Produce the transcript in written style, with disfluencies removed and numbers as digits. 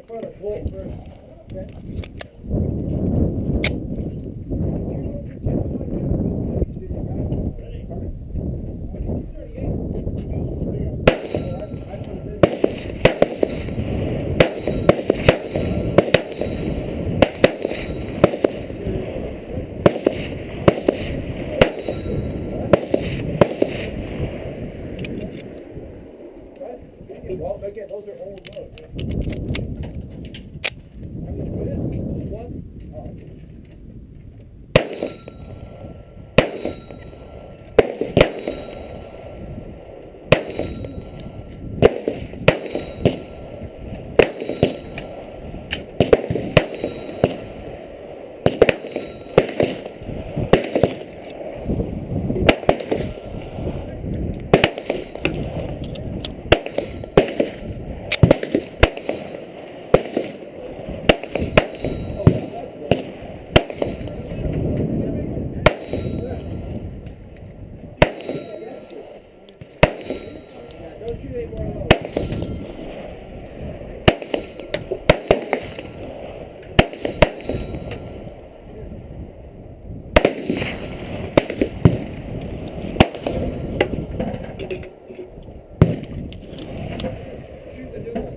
put a bolt first. Well, again, those are old loads. I'm going to put in one. Don't shoot any more of those. Shoot the new one.